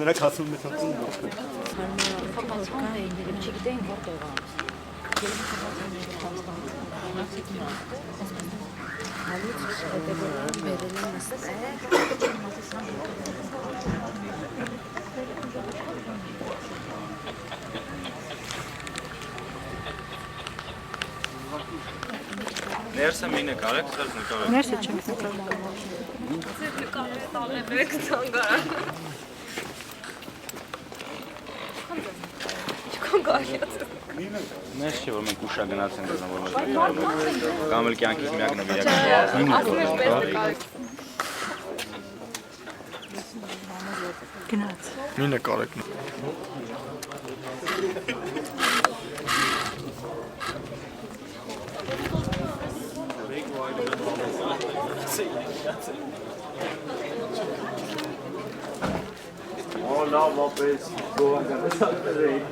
Նրա կասում է ցածուն։ Չգիտեին որտեղ է։ Ներսը մի նկարեք, սա նկարեք։ Ներսը չենք նկարել։ Ձեր նկարները տալու եք ցանգարան։ Մեզ չէ որ մենք ուշա գնացենք դրան որ մեզ կամ էլ կյանքից միակ նվիրակ։ Գնաց։ Մի նկարեք։ Լավ ապես գողականը սակներ էիք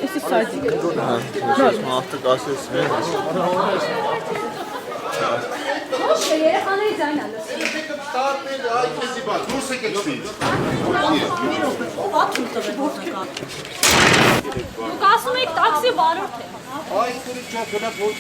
Էսի սայդիկ։ Ես մարդը կասես մեր։ Երեխաների ձայնը լսում։ Դուրս եկեք շուտ։ Դուք ասում եք տաքսի վարորդ է։ Ay, քուրի չա գնա ոչ։